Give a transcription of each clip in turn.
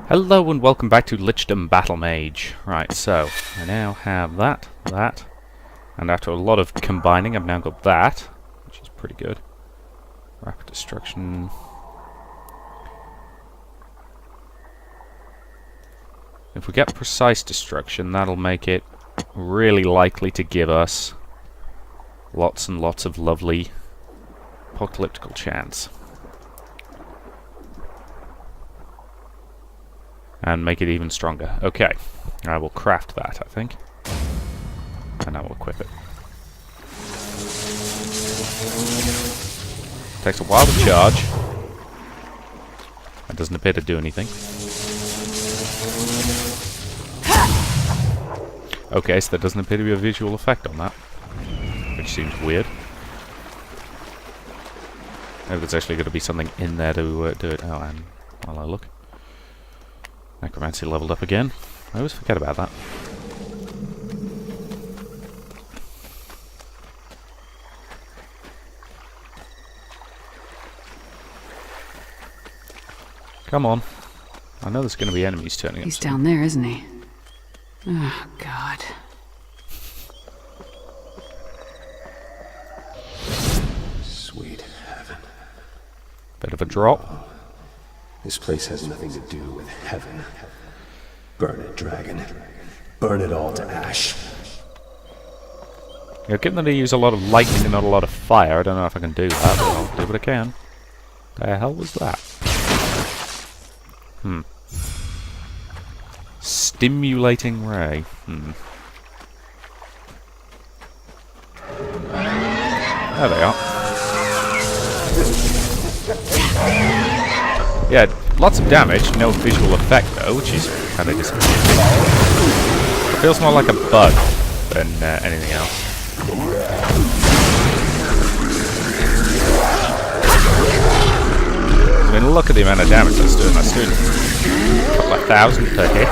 Hello and welcome back to Lichdom Battlemage. Right, so I now have that, and after a lot of combining I've now got that, which is pretty good. Rapid destruction. If we get precise destruction, that'll make it really likely to give us lots and lots of lovely apocalyptical chance. And make it even stronger. Okay, I will craft that, I think. And I will equip it. Takes a while to charge. That doesn't appear to do anything. Okay, so there doesn't appear to be a visual effect on that. Which seems weird. Maybe there's actually going to be something in there to do it. Oh, and while I look. Necromancy leveled up again. I always forget about that. Come on. I know there's going to be enemies turning up. He's down there, isn't he? Oh, God. Sweet heaven. Bit of a drop. This place has nothing to do with heaven. Burn it, dragon. Burn it all to ash. Yeah, given that I use a lot of lightning and not a lot of fire, I don't know if I can do that, but I'll do what I can. The hell was that? Stimulating ray. There they are. Yeah, lots of damage, no visual effect though, which is kind of disappointing. It feels more like a bug than anything else. I mean, look at the amount of damage that's doing. That's doing a couple of thousand per hit.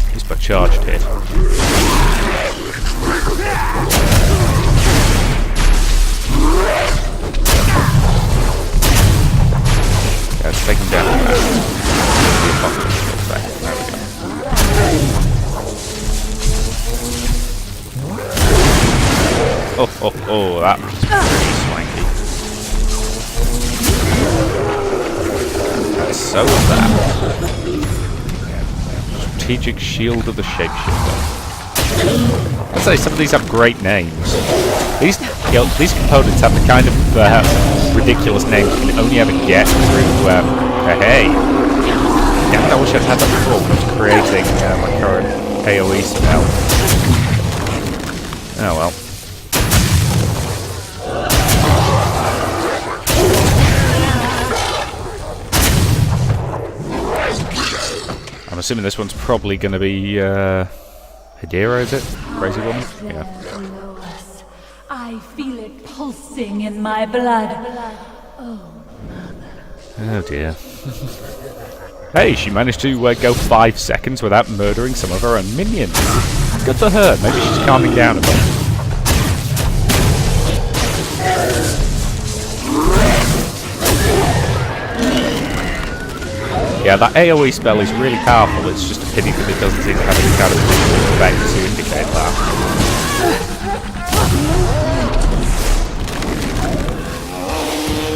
At least per charged hit. Yeah, let's take him down to that. There we go. Oh, that was pretty swanky. Right, so was that. Strategic Shield of the Shapeshifter. I'd say some of these have great names. These components have the kind of ridiculous names you can only ever get through, hey. Damn it, I wish I'd had that before when I was creating my current AoE spell. Oh well. I'm assuming this one's probably going to be, Hedera, is it? Crazy woman? Yeah. I feel it pulsing in my blood. Oh dear. Hey, she managed to go 5 seconds without murdering some of her own minions. Good for her. Maybe she's calming down a bit. Yeah, that AoE spell is really powerful. It's just a pity that it doesn't seem to have any kind of visual effect to indicate that.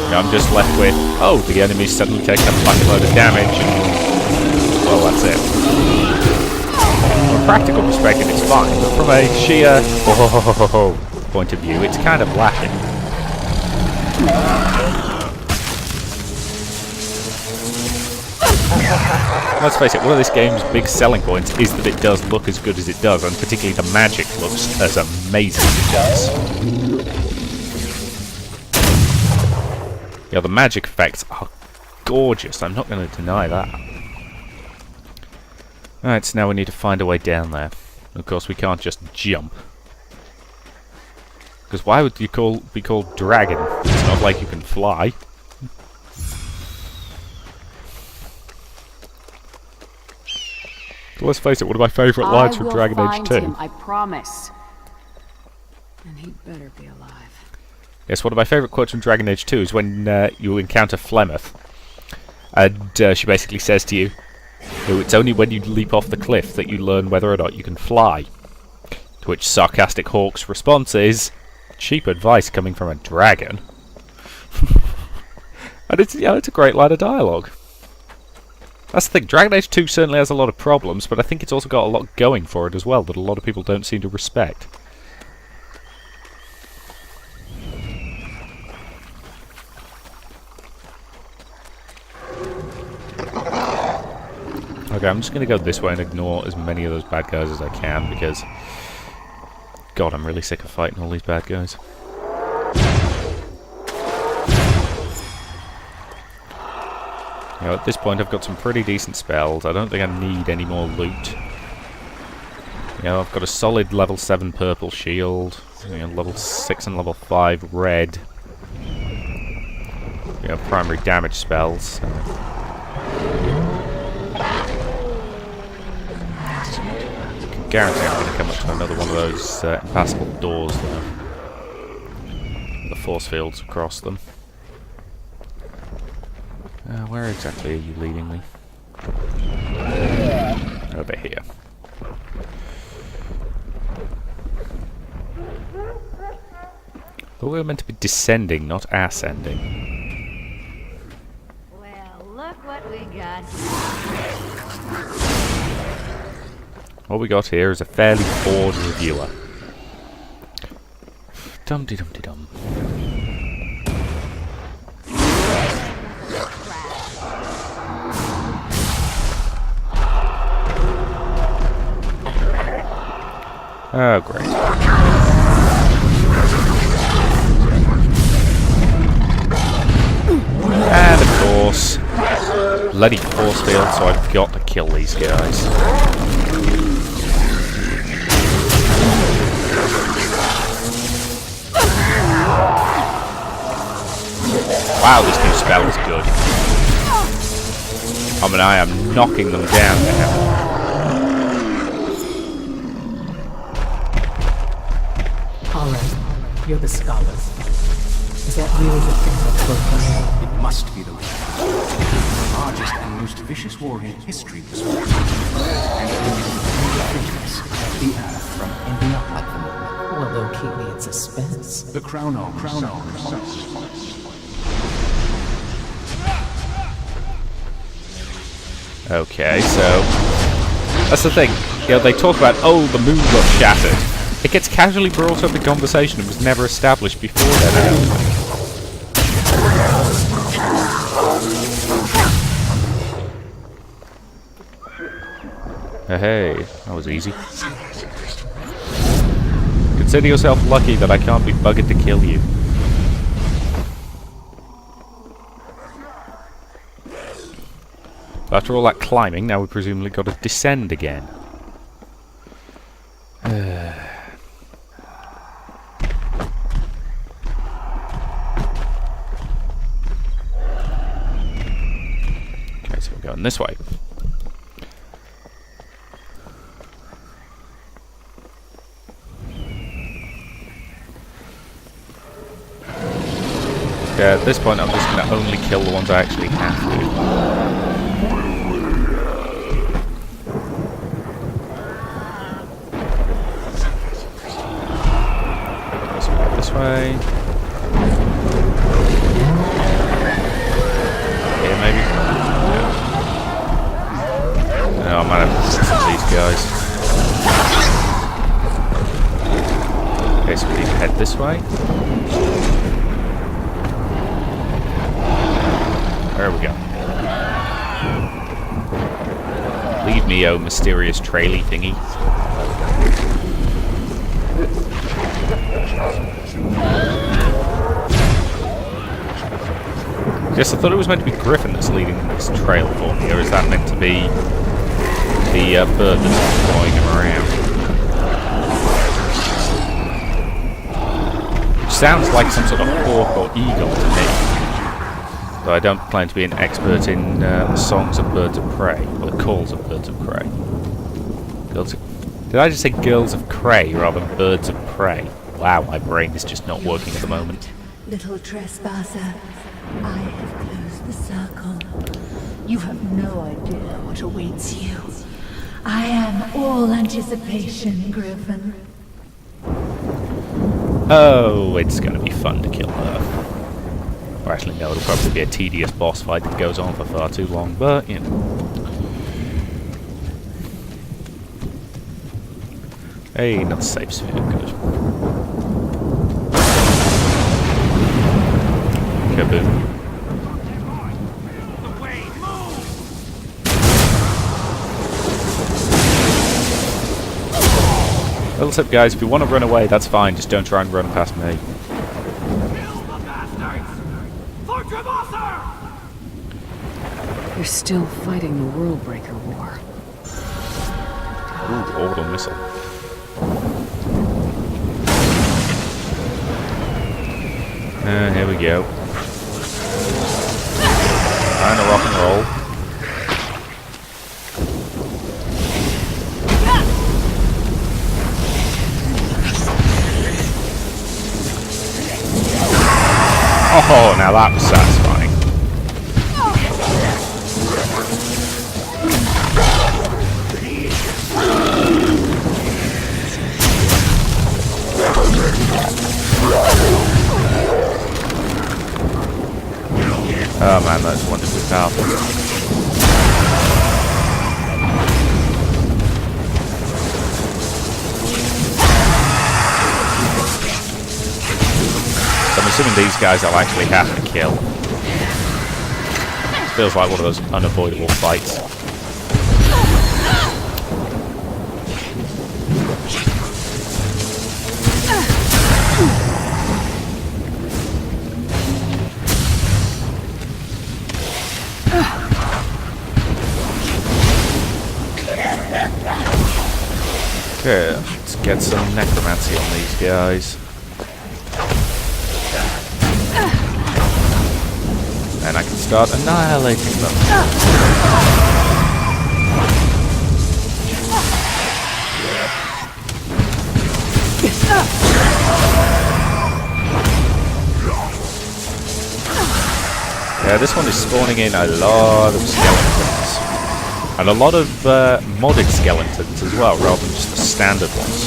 I'm just left with, oh, the enemy's suddenly taking a load of damage, and, well, that's it. From a practical perspective, it's fine, but from a sheer point of view, it's kind of lacking. Let's face it, one of this game's big selling points is that it does look as good as it does, and particularly the magic looks as amazing as it does. Yeah, the magic effects are gorgeous. I'm not going to deny that. Alright, so now we need to find a way down there. Of course, we can't just jump. Because why would you be called dragon? It's not like you can fly. But let's face it, one of my favourite lines from Dragon Age 2. I promise. And he'd better be alive. Yes, one of my favourite quotes from Dragon Age 2 is when you encounter Flemeth. And she basically says to you, "Oh, it's only when you leap off the cliff that you learn whether or not you can fly." To which sarcastic Hawk's response is, "Cheap advice coming from a dragon." And it's, it's a great line of dialogue. That's the thing, Dragon Age 2 certainly has a lot of problems, but I think it's also got a lot going for it as well that a lot of people don't seem to respect. Okay, I'm just going to go this way and ignore as many of those bad guys as I can, because God, I'm really sick of fighting all these bad guys. At this point I've got some pretty decent spells. I don't think I need any more loot. I've got a solid level 7 purple shield, level 6 and level 5 red. Primary damage spells. So. I can guarantee I'm going to come up to another one of those impassable doors though. The force fields across them. Where exactly are you leading me? Over here. But we were meant to be descending, not ascending. Well, look what we got. What we got here is a fairly bored reviewer. Dum-de-dum-de-dum. Oh, great. And of course, bloody force field, so I've got to kill these guys. Wow, this new spell is good. I mean, I am knocking them down now. You're the scholars. Is that really the thing that broke It must be the the largest and most vicious war in history was fought. And only the figures of the earth from India at the moment. Well, they'll keep me in suspense. The Crown himself. Okay, so that's the thing. They talk about, oh, the moon got shattered. It gets casually brought up in conversation and was never established before then, I don't think. Hey, that was easy. Consider yourself lucky that I can't be buggered to kill you. After all that climbing, now we presumably got to descend again. Okay, so we're going this way. Okay, at this point I'm just going to only kill the ones I actually have to. This way. Here, maybe? No, I might have to listen to these guys. Okay, so we need to head this way. There we go. Leave me, oh mysterious traily thingy. Yes, I thought it was meant to be Griffin that's leading this trail for me, or is that meant to be the bird that's following him around? Which sounds like some sort of hawk or eagle to me. Though I don't claim to be an expert in the songs of birds of prey, or the calls of birds of prey. Did I just say girls of prey rather than birds of prey? Wow, my brain is just not working at the moment. Little trespasser, I have closed the circle. You have no idea what awaits you. I am all anticipation, Griffin. Oh, it's gonna be fun to kill her. Or actually, no, it'll probably be a tedious boss fight that goes on for far too long, but, you know. Hey, not safe sphere, good. Kaboom. Little tip, guys, if you want to run away, that's fine, just don't try and run past me. You're still fighting the Worldbreaker War. Ooh, orbital missile. Here we go. Time to rock and roll. Oh, now that was satisfying. Oh man, that's wonderfully powerful. So I'm assuming these guys I'll actually have to kill. Feels like one of those unavoidable fights. Okay, let's get some necromancy on these guys. And I can start annihilating them. Yeah, this one is spawning in a lot of skeletons. And a lot of modded skeletons as well, rather than just the standard ones.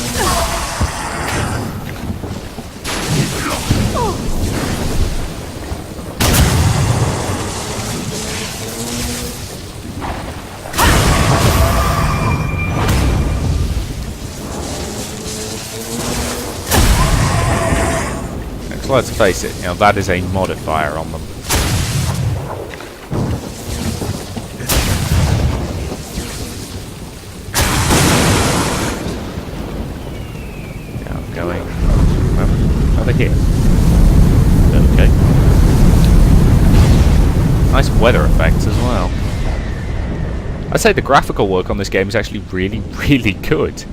Because let's face it, you know, that is a modifier on them. Here. Okay. Nice weather effects as well. I'd say the graphical work on this game is actually really, really good.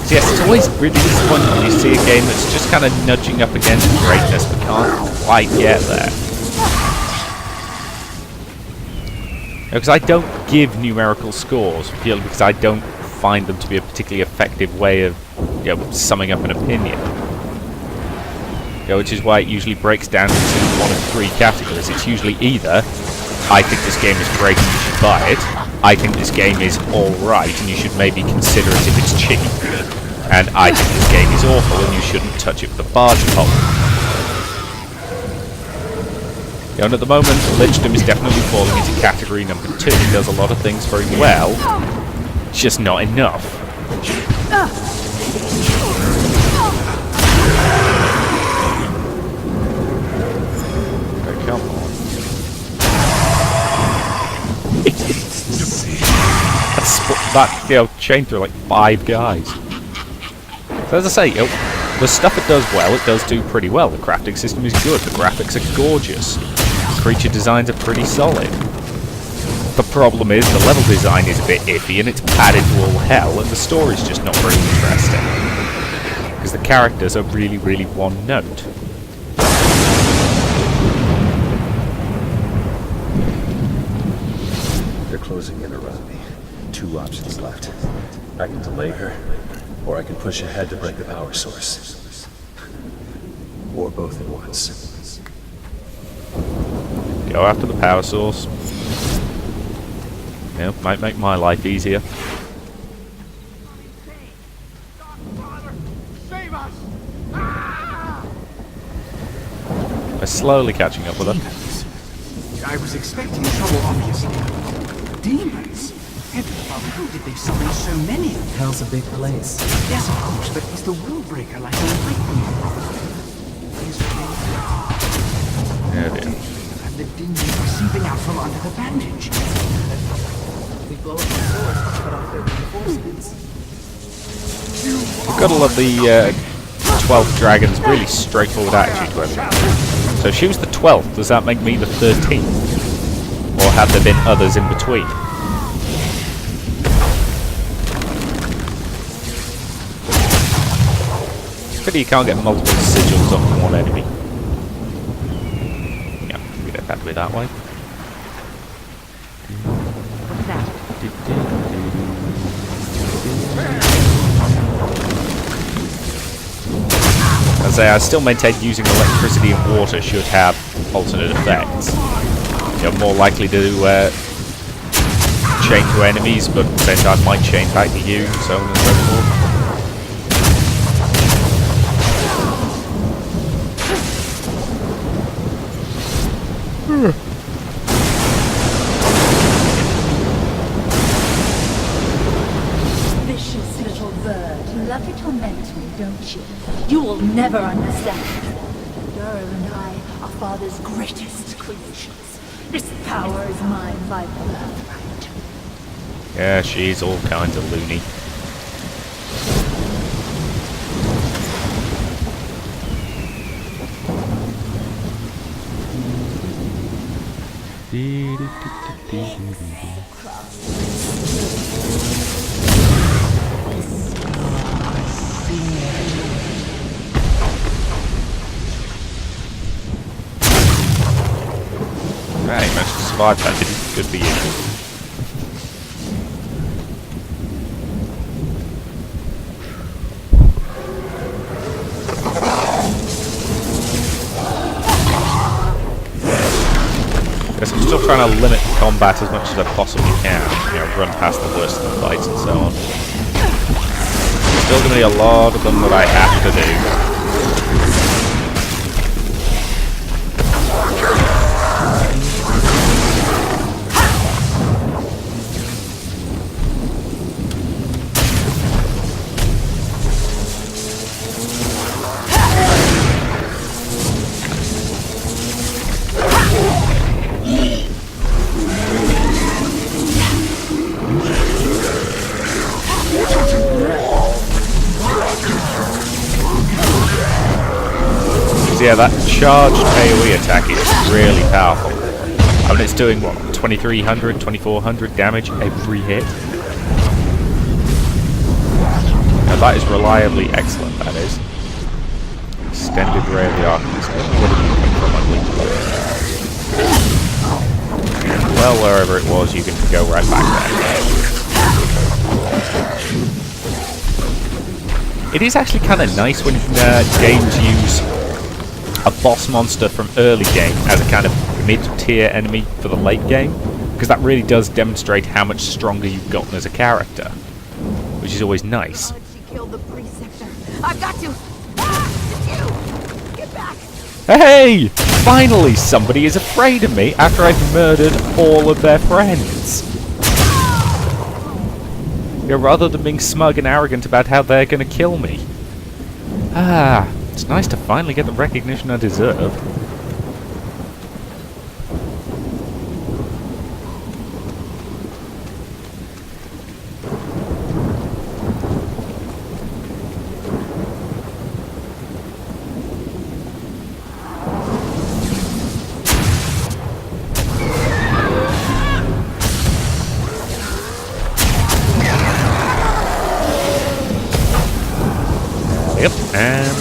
Yes, it's always really disappointing when you see a game that's just kind of nudging up against greatness but can't quite get there. Because I don't give numerical scores purely because I don't find them to be a particularly effective way of, you know, summing up an opinion. You know, which is why it usually breaks down into one of three categories. It's usually either, I think this game is great and you should buy it, I think this game is alright and you should maybe consider it if it's cheap, and I think this game is awful and you shouldn't touch it with a barge pole. You know, and at the moment, Lichdom is definitely falling into category number 2. It does a lot of things very well, it's just not enough. Okay, come on. That, you know, chained through like 5 guys. So as I say, you know, the stuff it does well, it does do pretty well. The crafting system is good, the graphics are gorgeous, the creature designs are pretty solid. The problem is the level design is a bit iffy and it's padded to all hell and the story's just not very interesting. Because the characters are really, really one note. closing in around me. 2 options left. I can delay her, or I can push ahead to break the power source. Or both at once. Go after the power source. Yeah, might make my life easier. We're slowly catching up with her. Demons. I was expecting trouble, obviously. Demons? Heaven above, who did they summon so many of them? Hell's a big place. Yes, of course, but is the will breaker like a lightning rod? Is Yeah, dear. and the demons are seeping out from under the bandage. We blow up the source to cut off their reinforcements. You've got to love the 12th dragon's really straightforward attitude to everything. So if she was the 12th, does that make me the 13th? Or have there been others in between? It's pity you can't get multiple sigils on one enemy. Yeah, we don't have to be that way. What's that? As I say, I still maintain using electricity and water should have alternate effects. You're more likely to chain to enemies, but at the same time might chain back to you, and so on and so forth. Vicious little bird. You love to torment me, don't you? You will never understand. Girl and I are Father's greatest creations. This power is mine by birthright. Yeah, she's all kinds of loony. Right, you managed to survive that, didn't you? Good for you. Guess I'm still trying to limit combat as much as I possibly can. You know, run past the worst of the fights and so on. Still going to be a lot of them that I have to do. Yeah, that charged AoE attack is really powerful. I mean, it's doing, what, 2300, 2400 damage every hit? Now that is reliably excellent, that is. Extended ray of the Arcanist. Where did you come from, ugly? Well, wherever it was, you can go right back there. It is actually kind of nice when games use a boss monster from early game as a kind of mid-tier enemy for the late game, because that really does demonstrate how much stronger you've gotten as a character, which is always nice. She killed the preceptor. I've got to. Ah, you! Get back! Hey! Finally somebody is afraid of me after I've murdered all of their friends. Yeah, rather than being smug and arrogant about how they're going to kill me. Ah, it's nice to finally get the recognition I deserve. Yep, and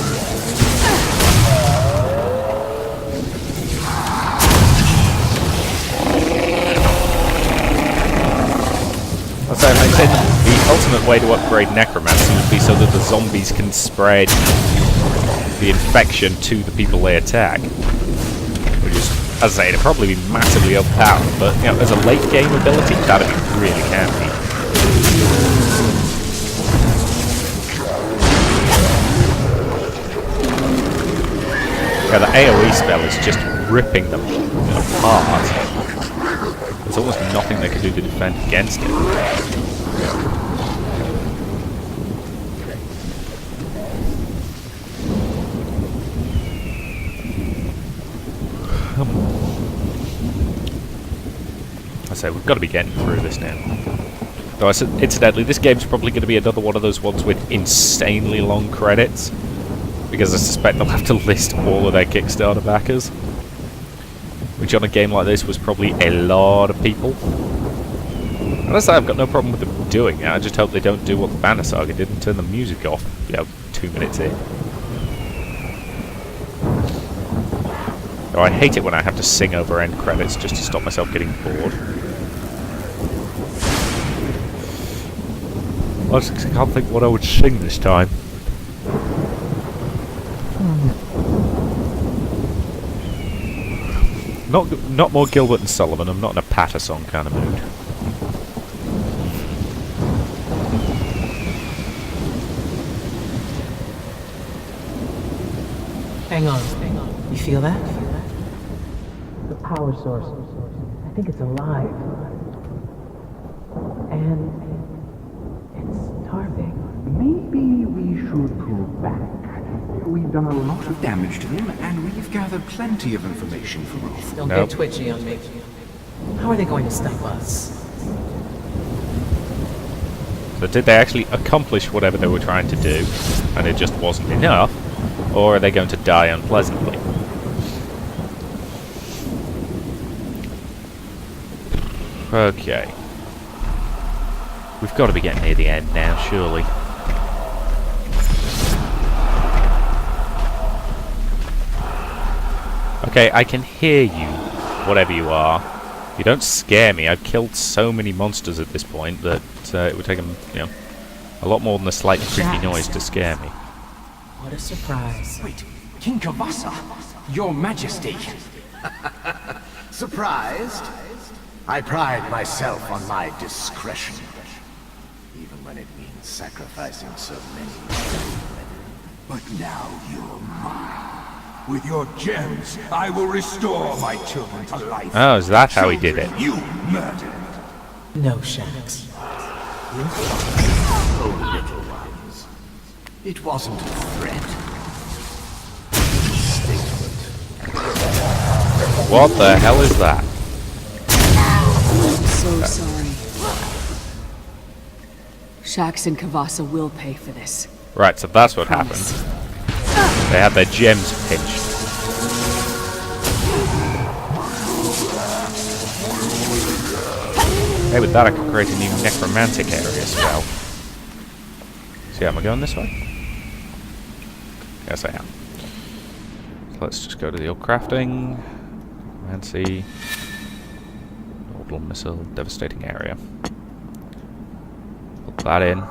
ultimate way to upgrade necromancy would be so that the zombies can spread the infection to the people they attack. Which is, as I say, it'd probably be massively overpowered, but you know, as a late game ability, that'd be really handy. Yeah, the AoE spell is just ripping them apart. There's almost nothing they can do to defend against it. I say we've got to be getting through this now. Though, incidentally, this game's probably going to be another one of those ones with insanely long credits, because I suspect they'll have to list all of their Kickstarter backers, which on a game like this was probably a lot of people. And I say I've got no problem with them doing it. I just hope they don't do what the Banner Saga did and turn the music off, 2 minutes in. Oh, I hate it when I have to sing over end credits just to stop myself getting bored. I just can't think what I would sing this time. Not more Gilbert and Sullivan. I'm not in a patter song kind of mood. Hang on. You feel that? The power source. I think it's alive. And it's starving. Maybe we should pull back. We've done a lot of damage to them, and we've gathered plenty of information from us. Don't get twitchy on me. How are they going to stop us? So did they actually accomplish whatever they were trying to do, and it just wasn't enough? Or are they going to die unpleasantly? Okay. We've got to be getting near the end now, surely. Okay, I can hear you, whatever you are. You don't scare me. I've killed so many monsters at this point that it would take them, a lot more than a slight creepy noise to scare me. What a surprise. Wait, King Kavasa, Your Majesty. Surprised? I pride myself on my discretion, even when it means sacrificing so many. But now you're mine. With your gems, I will restore my children to life. Oh, is that how he did it? You murdered. No, Shax. Oh, little ones. It wasn't a threat. Statement. What the hell is that? I'm so sorry. Shax and Kavasa will pay for this. Right, so that's what happened. They had their gems pinched. Hey, with that I could create a new necromantic area spell. So am I going this way? Yes, I am. So let's just go to the old crafting. Necromancy. Orbital missile, devastating area. Put that in.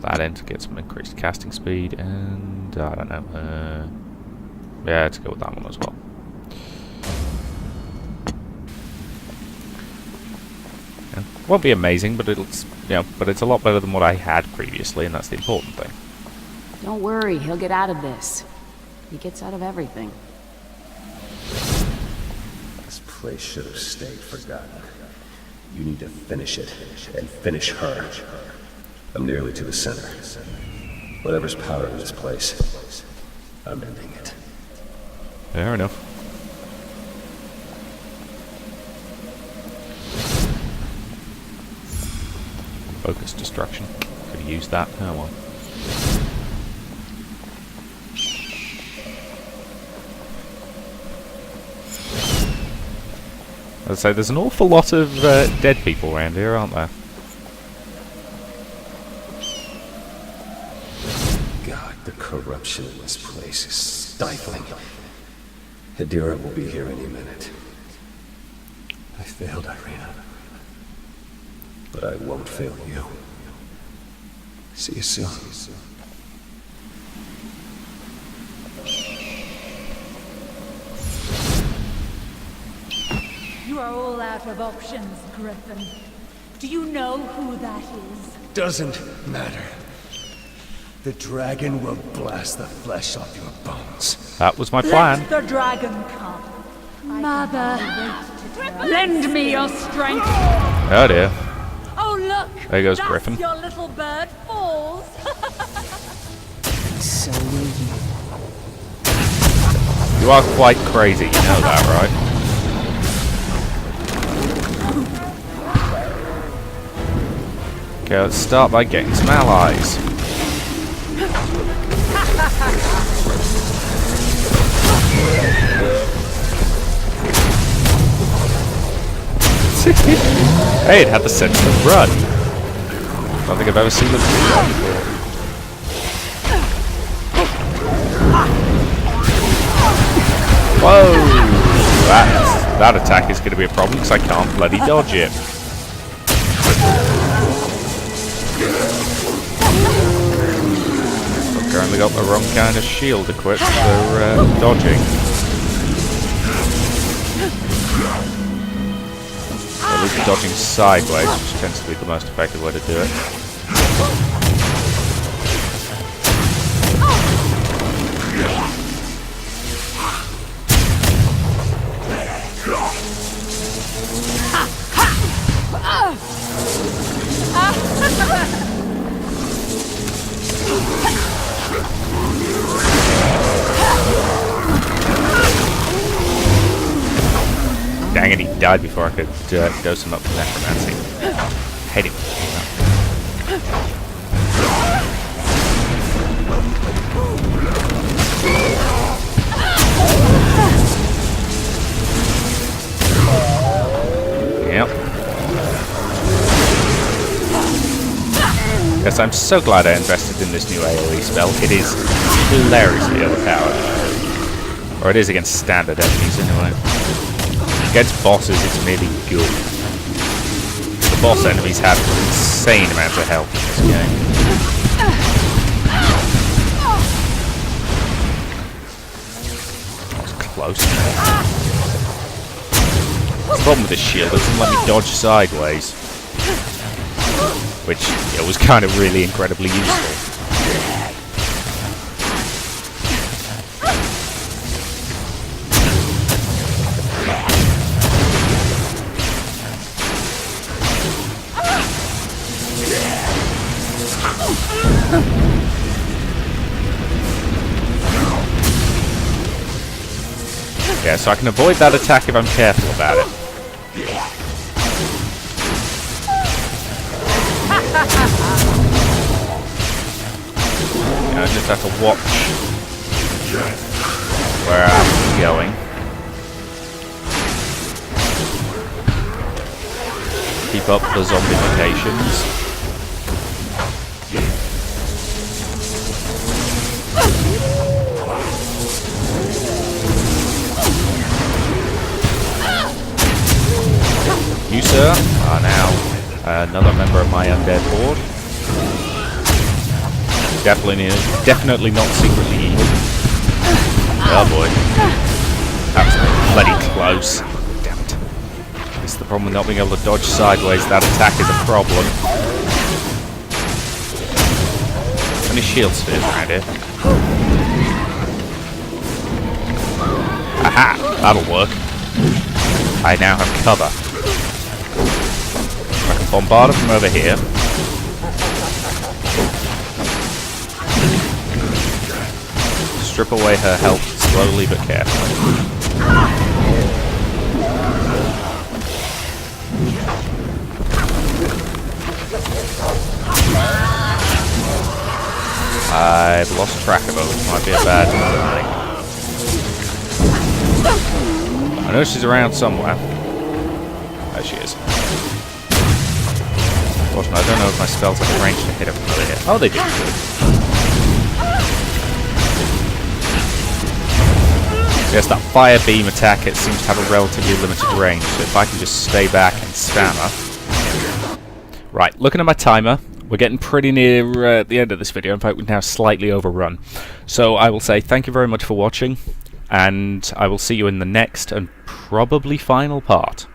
That in to get some increased casting speed, and I don't know. Yeah, let's go with that one as well. Yeah, won't be amazing, but it's but it's a lot better than what I had previously, and that's the important thing. Don't worry, he'll get out of this. He gets out of everything. This place should have stayed forgotten. You need to finish it, and finish her. I'm nearly to the center. Whatever's powering this place, I'm ending it. Fair enough. Focus destruction. Could have used that. Oh well. I'd say there's an awful lot of dead people around here, aren't there? The corruption in this place is stifling. Hidira will be here any minute. I failed, Irina. but I won't fail you. See you soon. You are all out of options, Griffin. Do you know who that is? Doesn't matter. The dragon will blast the flesh off your bones. That was my plan. Let the dragon come. Mother, lend me your strength. Oh dear. Oh look! There goes that's Griffin. Your little bird falls. So will you. You are quite crazy, you know that, right? Okay, let's start by getting some allies. Hey, it had the sense to run. I don't think I've ever seen them do that before. Whoa! That attack is going to be a problem because I can't bloody dodge it. I've currently got the wrong kind of shield equipped for dodging. At least dodging sideways, which tends to be the most effective way to do it. Dang it, he died before I could dose him up with necromancy. Hate him. Yep. Yes, I'm so glad I invested in this new AoE spell. It is hilariously overpowered. Or it is against standard enemies anyway. Against bosses, it's merely good. The boss enemies have insane amounts of health in this game. That was close. The problem with this shield, it doesn't let me dodge sideways. Which was kind of really incredibly useful. Yeah, so I can avoid that attack if I'm careful about it. I just have to watch where I'm going. Keep up the zombifications. You, sir, are now another member of my undead horde. Definitely not secretly evil. Oh boy. That was bloody close. Damn it. It's the problem with not being able to dodge sideways. That attack is a problem. Any shield spheres around here? Aha! That'll work. I now have cover. I can bombard her from over here. Strip away her health slowly but carefully. I've lost track of her, which might be a bad thing. I know she's around somewhere. There she is. Unfortunately, I don't know if my spells have a range to hit her from over here. Oh, they do. Yes, that fire beam attack, it seems to have a relatively limited range, so if I can just stay back and spam her, Right, looking at my timer, we're getting pretty near the end of this video. In fact, we've now slightly overrun. So I will say thank you very much for watching, and I will see you in the next and probably final part.